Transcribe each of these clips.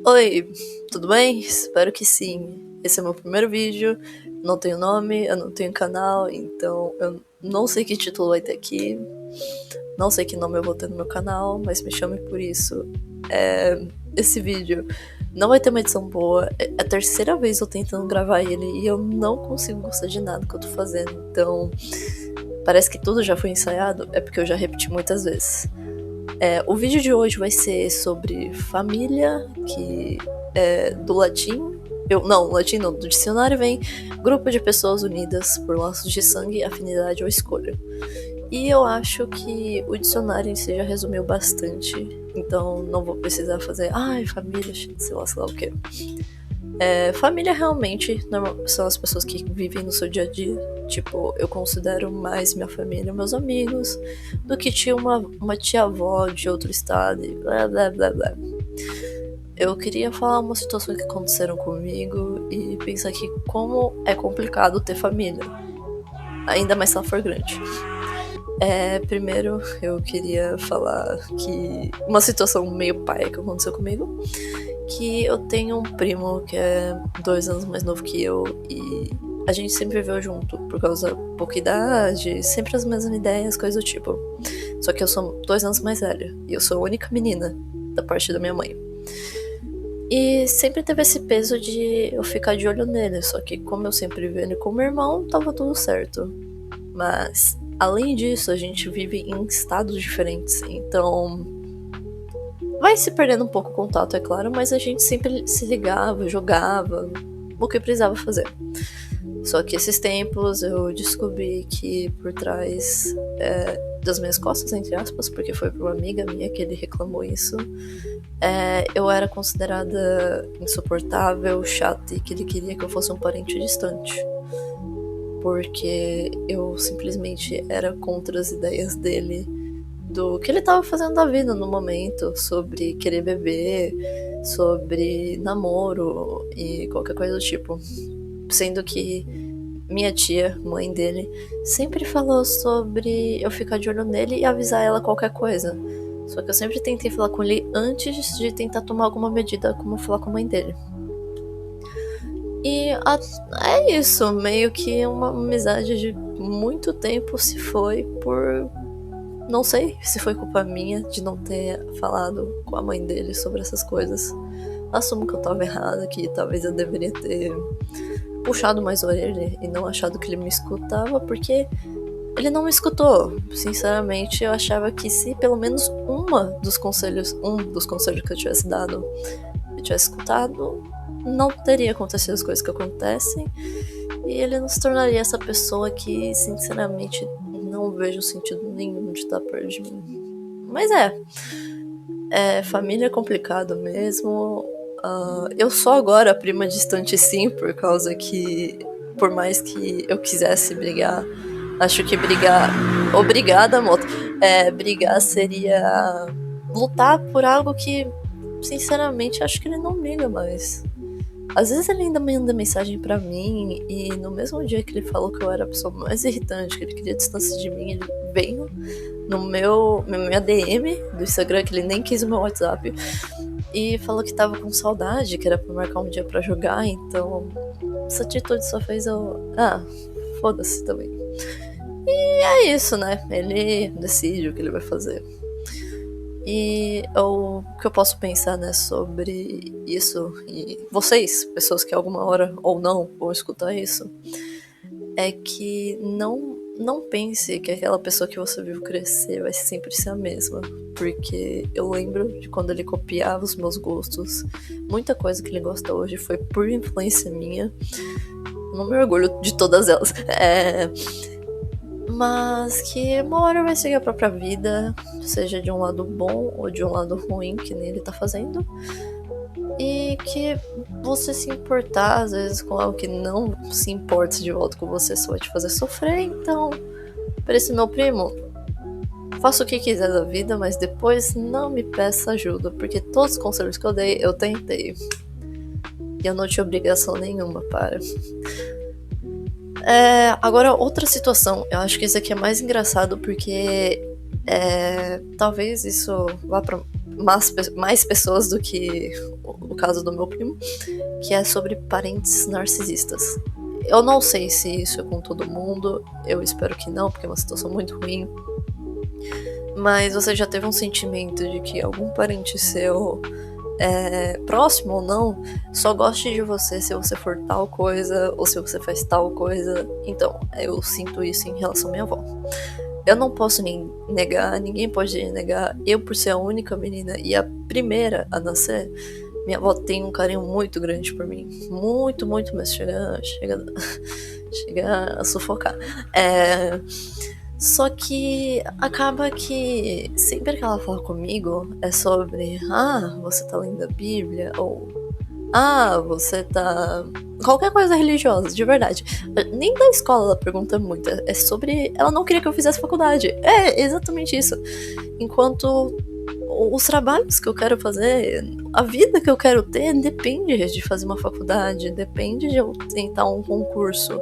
Oi, tudo bem? Espero que sim. Esse é meu primeiro vídeo, não tenho nome, eu não tenho canal, então eu não sei que título vai ter aqui, não sei que nome eu vou ter no meu canal, mas me chame por isso. Esse vídeo não vai ter uma edição boa, é a terceira vez eu tentando gravar ele e eu não consigo gostar de nada que eu tô fazendo, então parece que tudo já foi ensaiado, é porque eu já repeti muitas vezes. O vídeo de hoje vai ser sobre família, que é do latim. Latim não, do dicionário vem grupo de pessoas unidas por laços de sangue, afinidade ou escolha. E eu acho que o dicionário em si já resumiu bastante, então não vou precisar fazer, família, sei lá o que. Família realmente são as pessoas que vivem no seu dia a dia. Tipo, eu considero mais minha família, meus amigos, do que tinha uma tia-avó de outro estado e blá blá blá blá. Eu queria falar umas situações que aconteceram comigo e pensar que como é complicado ter família, ainda mais se ela for grande. Primeiro, eu queria falar que uma situação meio paia que aconteceu comigo, que eu tenho um primo que é 2 anos mais novo que eu e a gente sempre viveu junto por causa da pouca idade, sempre as mesmas ideias, coisa do tipo. Só que eu sou 2 anos mais velha e eu sou a única menina da parte da minha mãe. E sempre teve esse peso de eu ficar de olho nele, só que como eu sempre vi ele com meu irmão, tava tudo certo. Mas, além disso, a gente vive em estados diferentes, então vai se perdendo um pouco o contato, é claro, mas a gente sempre se ligava, jogava, o que precisava fazer. Só que esses tempos eu descobri que por trás das minhas costas, entre aspas, porque foi por uma amiga minha que ele reclamou isso, eu era considerada insuportável, chata e que ele queria que eu fosse um parente distante. Porque eu simplesmente era contra as ideias dele do que ele tava fazendo da vida no momento, sobre querer beber, sobre namoro e qualquer coisa do tipo. Sendo que minha tia, mãe dele, sempre falou sobre eu ficar de olho nele e avisar ela qualquer coisa. Só que eu sempre tentei falar com ele antes de tentar tomar alguma medida, como falar com a mãe dele. E é isso, meio que uma amizade de muito tempo se foi por... Não sei se foi culpa minha de não ter falado com a mãe dele sobre essas coisas. Assumo que eu tava errada, que talvez eu deveria ter puxado mais a orelha e não achado que ele me escutava, porque ele não me escutou. Sinceramente, eu achava que se pelo menos um dos conselhos que eu tivesse dado, eu tivesse escutado, não teria acontecido as coisas que acontecem e ele não se tornaria essa pessoa que, sinceramente, não vejo sentido nenhum de estar perto de mim. Mas família é complicado mesmo. Eu sou agora a prima distante sim, por causa que, por mais que eu quisesse brigar, acho que brigar... Obrigada, moto. Brigar seria lutar por algo que, sinceramente, acho que ele não liga mais. Às vezes ele ainda manda mensagem pra mim e no mesmo dia que ele falou que eu era a pessoa mais irritante, que ele queria distância de mim, ele veio no minha DM do Instagram, que ele nem quis o meu WhatsApp, e falou que tava com saudade, que era pra marcar um dia pra jogar, então essa atitude só fez eu... foda-se também. E é isso, né? Ele decide o que ele vai fazer. E o que eu posso pensar, né, sobre isso, e vocês, pessoas que alguma hora ou não vão escutar isso, é que não pense que aquela pessoa que você viu crescer vai sempre ser a mesma. Porque eu lembro de quando ele copiava os meus gostos. Muita coisa que ele gosta hoje foi por influência minha. Não me orgulho de todas elas. Mas que uma hora vai seguir a própria vida, seja de um lado bom ou de um lado ruim, que nem ele tá fazendo. E que você se importar, às vezes, com algo que não se importa de volta com você, só vai te fazer sofrer. Então, pra esse meu primo, faça o que quiser da vida, mas depois não me peça ajuda, porque todos os conselhos que eu dei, eu tentei. E eu não tinha obrigação nenhuma para... Agora, outra situação. Eu acho que isso aqui é mais engraçado porque talvez isso vá pra mais pessoas do que o caso do meu primo, que é sobre parentes narcisistas. Eu não sei se isso é com todo mundo, eu espero que não, porque é uma situação muito ruim. Mas você já teve um sentimento de que algum parente seu, próximo ou não, só goste de você se você for tal coisa ou se você faz tal coisa? Então, eu sinto isso em relação à minha avó. Eu não posso nem negar, ninguém pode negar, eu por ser a única menina e a primeira a nascer, minha avó tem um carinho muito grande por mim. Muito, muito mesmo. Chega a sufocar. Só que acaba que sempre que ela fala comigo é sobre você tá lendo a Bíblia, ou você tá... qualquer coisa religiosa, de verdade. Nem da escola ela pergunta muito, é sobre... ela não queria que eu fizesse faculdade. É exatamente isso. Enquanto os trabalhos que eu quero fazer, a vida que eu quero ter, depende de fazer uma faculdade, depende de eu tentar um concurso.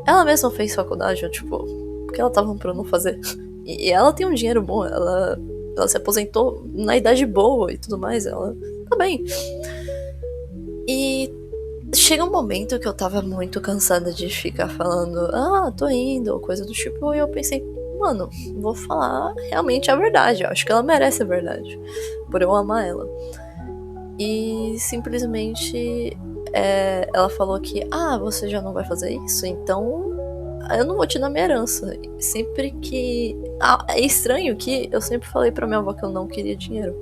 Ela mesma fez faculdade, tipo, porque ela tava pra não fazer. E ela tem um dinheiro bom, ela se aposentou na idade boa e tudo mais, ela tá bem. E chega um momento que eu tava muito cansada de ficar falando, tô indo, ou coisa do tipo, e eu pensei, mano, vou falar realmente a verdade. Eu acho que ela merece a verdade, por eu amar ela. E simplesmente ela falou que, você já não vai fazer isso, então eu não vou te dar minha herança. Sempre que... é estranho que eu sempre falei pra minha avó que eu não queria dinheiro.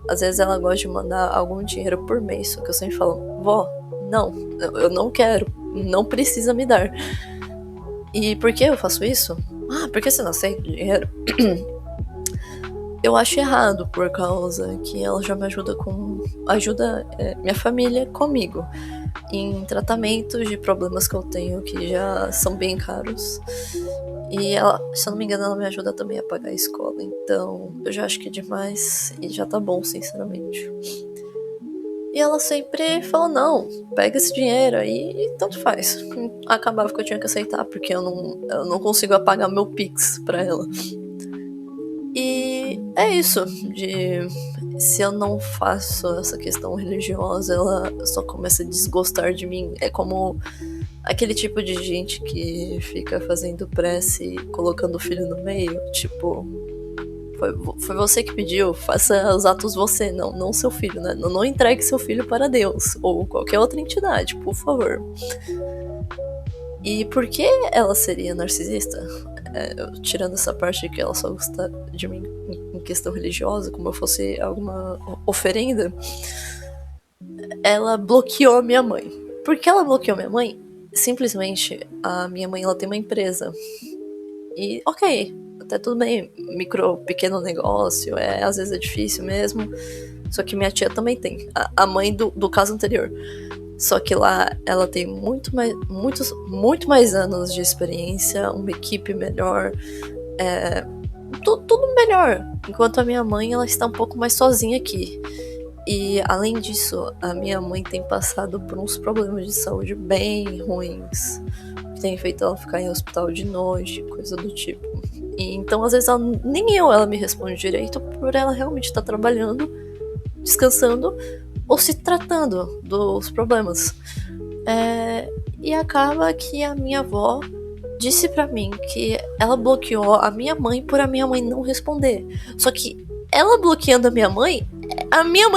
Às vezes ela gosta de mandar algum dinheiro por mês, só que eu sempre falo, vó, não, eu não quero, não precisa me dar. E por que eu faço isso? Porque você não aceita dinheiro? Eu acho errado, por causa que ela já me ajuda minha família comigo em tratamentos de problemas que eu tenho que já são bem caros. E ela, se eu não me engano, ela me ajuda também a pagar a escola. Então, eu já acho que é demais e já tá bom, sinceramente. E ela sempre falou, não, pega esse dinheiro aí e tanto faz. Acabava que eu tinha que aceitar, porque eu não consigo apagar meu Pix pra ela. E é isso, se eu não faço essa questão religiosa, ela só começa a desgostar de mim. É como aquele tipo de gente que fica fazendo prece e colocando o filho no meio. Tipo, foi você que pediu, faça os atos você, não seu filho, né? Não entregue seu filho para Deus ou qualquer outra entidade, por favor. E por que ela seria narcisista? Tirando essa parte de que ela só gosta de mim em questão religiosa, como eu fosse alguma oferenda, ela bloqueou a minha mãe. Por que ela bloqueou minha mãe? Simplesmente, a minha mãe ela tem uma empresa. E ok, até tudo bem, pequeno negócio, às vezes é difícil mesmo. Só que minha tia também tem, a mãe do caso anterior. Só que lá ela tem muito mais anos de experiência, uma equipe melhor, tudo melhor. Enquanto a minha mãe ela está um pouco mais sozinha aqui. E além disso, a minha mãe tem passado por uns problemas de saúde bem ruins, que tem feito ela ficar em hospital de noite, coisa do tipo. E então às vezes nem ela me responde direito por ela realmente estar trabalhando, descansando ou se tratando dos problemas. E acaba que a minha avó disse pra mim que ela bloqueou a minha mãe por a minha mãe não responder. Só que ela bloqueando a minha mãe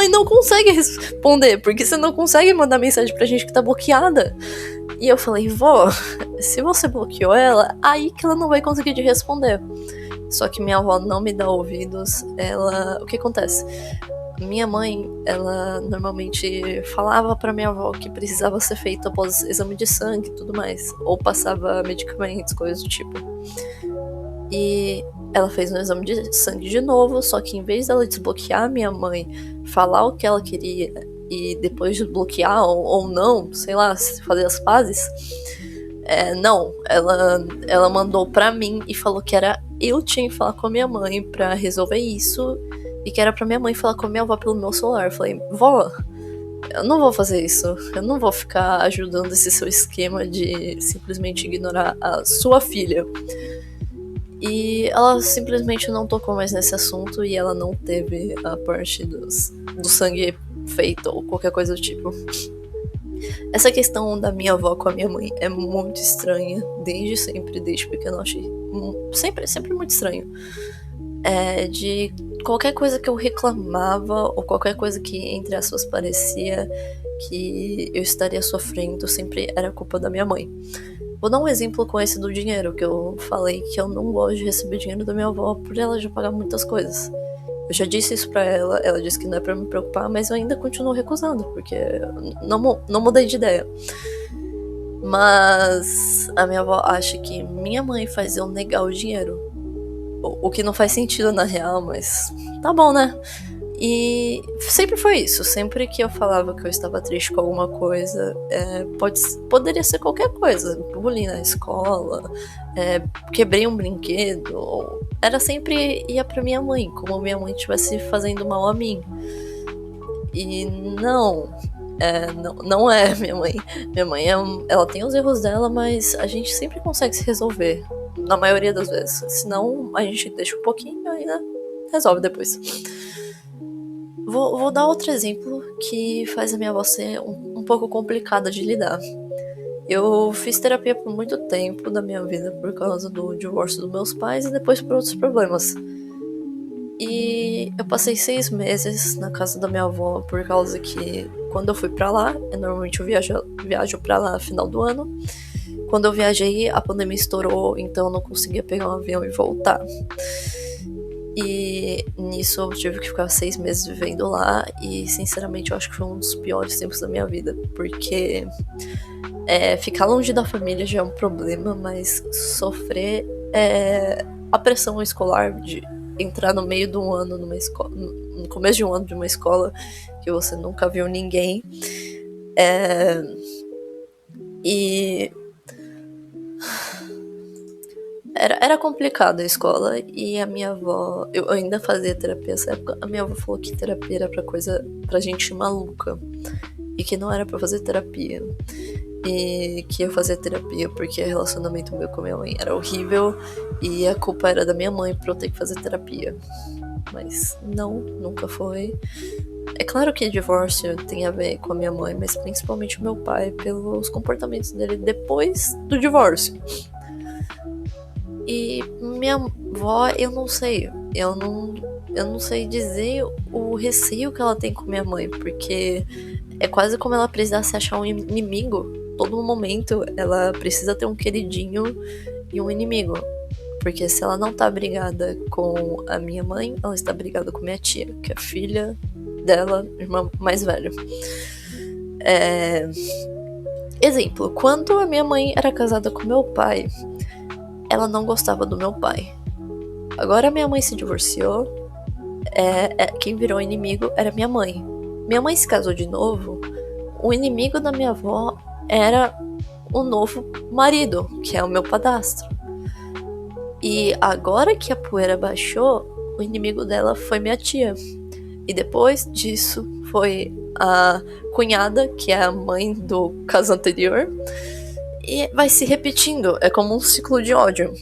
não consegue responder, porque você não consegue mandar mensagem pra gente que tá bloqueada. E eu falei, vó, se você bloqueou ela, aí que ela não vai conseguir te responder. Só que minha avó não me dá ouvidos. O que acontece? Minha mãe, ela normalmente falava pra minha avó que precisava ser feito após exame de sangue e tudo mais, ou passava medicamentos, coisas do tipo. E ela fez um exame de sangue de novo, só que em vez dela desbloquear minha mãe, falar o que ela queria e depois desbloquear ou não, sei lá, fazer as pazes, não, ela mandou pra mim e falou que eu tinha que falar com a minha mãe pra resolver isso, e que era pra minha mãe falar com a minha avó pelo meu celular. Eu falei, vó, eu não vou fazer isso, eu não vou ficar ajudando esse seu esquema de simplesmente ignorar a sua filha. E ela simplesmente não tocou mais nesse assunto, e ela não teve a parte do sangue feito ou qualquer coisa do tipo. Essa questão da minha avó com a minha mãe é muito estranha, desde sempre, desde pequeno eu achei sempre muito estranho. De qualquer coisa que eu reclamava, ou qualquer coisa que, entre aspas, parecia que eu estaria sofrendo, sempre era culpa da minha mãe. Vou dar um exemplo com esse do dinheiro, que eu falei que eu não gosto de receber dinheiro da minha avó por ela já pagar muitas coisas. Eu já disse isso pra ela disse que não é pra me preocupar, mas eu ainda continuo recusando, porque não mudei de ideia. Mas a minha avó acha que minha mãe faz eu negar o dinheiro. O que não faz sentido na real, mas tá bom, né? E sempre foi isso. Sempre que eu falava que eu estava triste com alguma coisa, poderia ser qualquer coisa. Bullying na escola, quebrei um brinquedo. Era sempre ia pra minha mãe, como minha mãe estivesse fazendo mal a mim. E não é minha mãe. Minha mãe, ela tem os erros dela, mas a gente sempre consegue se resolver. Na maioria das vezes. Senão, a gente deixa um pouquinho e ainda resolve depois. Vou dar outro exemplo que faz a minha voz ser um pouco complicada de lidar. Eu fiz terapia por muito tempo da minha vida por causa do divórcio dos meus pais e depois por outros problemas. E eu passei 6 meses na casa da minha avó por causa que quando eu fui pra lá, normalmente eu viajo pra lá no final do ano. Quando eu viajei, a pandemia estourou, então eu não conseguia pegar um avião e voltar. E nisso eu tive que ficar 6 meses vivendo lá e sinceramente eu acho que foi um dos piores tempos da minha vida, porque ficar longe da família já é um problema, mas sofrer a pressão escolar de entrar no meio de um ano numa escola, no começo de um ano de uma escola que você nunca viu ninguém, e era complicado a escola e a minha avó, eu ainda fazia terapia nessa época, a minha avó falou que terapia era pra gente maluca e que não era pra fazer terapia e que eu fazia terapia porque o relacionamento meu com a minha mãe era horrível e a culpa era da minha mãe por eu ter que fazer terapia, mas não, nunca foi. É claro que divórcio tem a ver com a minha mãe, mas principalmente o meu pai pelos comportamentos dele depois do divórcio. E minha avó, eu não sei dizer o receio que ela tem com minha mãe, porque é quase como ela precisasse achar um inimigo. Todo momento ela precisa ter um queridinho e um inimigo. Porque se ela não tá brigada com a minha mãe, ela está brigada com minha tia, que é a filha dela, irmã mais velha. Exemplo, quando a minha mãe era casada com meu pai, ela não gostava do meu pai. Agora minha mãe se divorciou, quem virou inimigo era minha mãe. Minha mãe se casou de novo, o inimigo da minha avó era o novo marido, que é o meu padrasto. E agora que a poeira baixou, o inimigo dela foi minha tia. E depois disso foi a cunhada, que é a mãe do caso anterior. E vai se repetindo, é como um ciclo de ódio.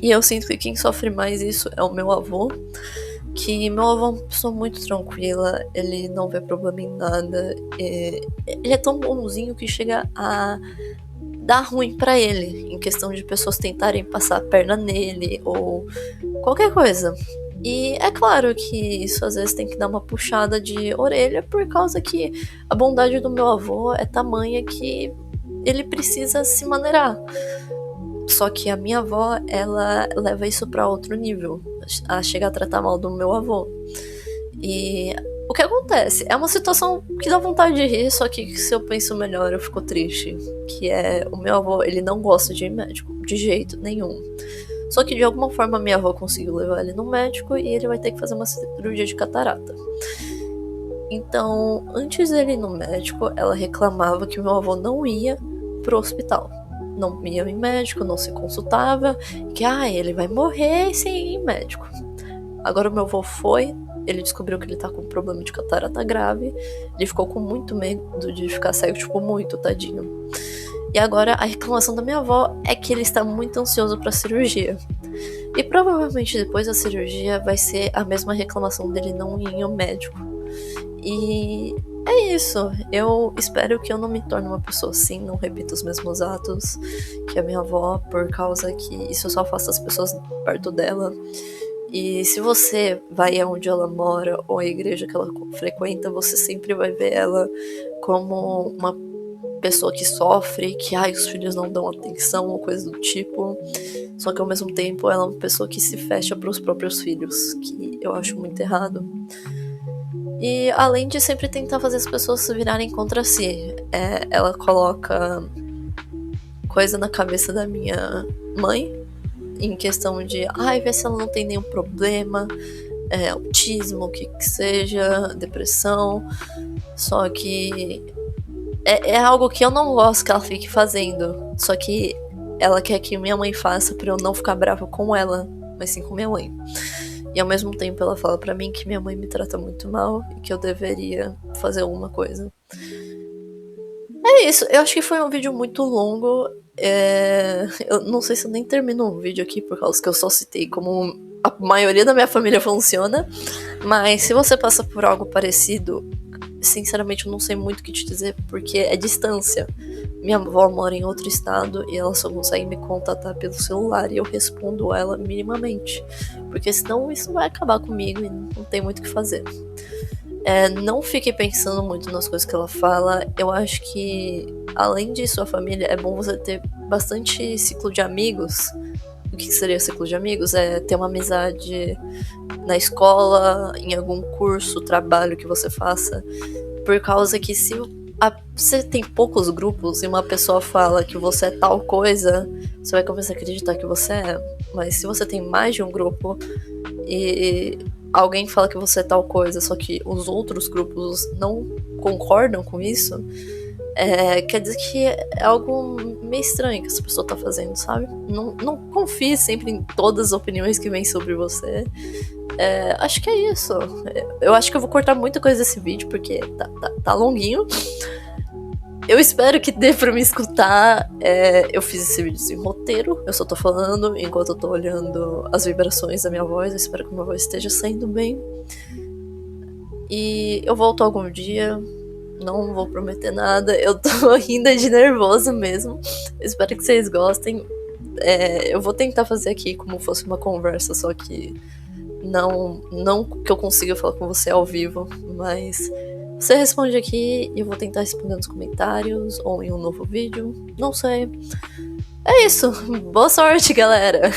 E eu sinto que quem sofre mais isso é o meu avô, que meu avô é uma pessoa muito tranquila, ele não vê problema em nada, ele é tão bonzinho que chega a dar ruim pra ele, em questão de pessoas tentarem passar a perna nele, ou qualquer coisa. E é claro que isso às vezes tem que dar uma puxada de orelha, por causa que a bondade do meu avô é tamanha que ele precisa se maneirar. Só que a minha avó, ela leva isso pra outro nível, a chegar a tratar mal do meu avô. E o que acontece? É uma situação que dá vontade de rir, só que se eu penso melhor eu fico triste. Que é, o meu avô, ele não gosta de ir médico, de jeito nenhum. Só que de alguma forma minha avó conseguiu levar ele no médico e ele vai ter que fazer uma cirurgia de catarata. Então, antes dele ir no médico, ela reclamava que meu avô não ia pro hospital. Não ia em médico, não se consultava, que ele vai morrer sem ir em médico. Agora o meu avô foi, ele descobriu que ele tá com um problema de catarata grave, ele ficou com muito medo de ficar cego, tipo, muito, tadinho. E agora a reclamação da minha avó é que ele está muito ansioso pra cirurgia. E provavelmente depois da cirurgia vai ser a mesma reclamação dele não ir ao médico. E é isso. Eu espero que eu não me torne uma pessoa assim, não repita os mesmos atos que a minha avó, por causa que isso só afasta as pessoas perto dela. E se você vai aonde ela mora ou a igreja que ela frequenta, você sempre vai ver ela como uma pessoa que sofre, que os filhos não dão atenção ou coisa do tipo. Só que ao mesmo tempo ela é uma pessoa que se fecha para os próprios filhos, que eu acho muito errado. E além de sempre tentar fazer as pessoas se virarem contra si, ela coloca coisa na cabeça da minha mãe, em questão de, vê se ela não tem nenhum problema, autismo, o que seja, depressão. Só que é algo que eu não gosto que ela fique fazendo. Só que ela quer que minha mãe faça pra eu não ficar brava com ela, mas sim com minha mãe. E ao mesmo tempo ela fala pra mim que minha mãe me trata muito mal e que eu deveria fazer alguma coisa. É isso, eu acho que foi um vídeo muito longo. Eu não sei se eu nem termino o vídeo aqui por causa que eu só citei como a maioria da minha família funciona. Mas se você passa por algo parecido, sinceramente eu não sei muito o que te dizer, porque é distância. Minha avó mora em outro estado e ela só consegue me contatar pelo celular e eu respondo ela minimamente. Porque senão isso vai acabar comigo e não tem muito o que fazer. Não fique pensando muito nas coisas que ela fala. Eu acho que, além de sua família, é bom você ter bastante ciclo de amigos. O que seria ciclo de amigos? É ter uma amizade na escola, em algum curso, trabalho que você faça. Por causa que se você tem poucos grupos e uma pessoa fala que você é tal coisa, você vai começar a acreditar que você é. Mas se você tem mais de um grupo e alguém fala que você é tal coisa, só que os outros grupos não concordam com isso, quer dizer que é algo meio estranho que essa pessoa tá fazendo, sabe? Não confie sempre em todas as opiniões que vêm sobre você. Acho que é isso. Eu acho que eu vou cortar muita coisa desse vídeo, porque tá longuinho. Eu espero que dê pra me escutar. Eu fiz esse vídeo sem roteiro. Eu só tô falando enquanto eu tô olhando as vibrações da minha voz. Eu espero que minha voz esteja saindo bem. E eu volto algum dia. Não vou prometer nada. Eu tô rindo de nervoso mesmo. Eu espero que vocês gostem. Eu vou tentar fazer aqui como fosse uma conversa, só que não que eu consiga falar com você ao vivo, mas você responde aqui e eu vou tentar responder nos comentários ou em um novo vídeo, não sei. É isso, boa sorte, galera!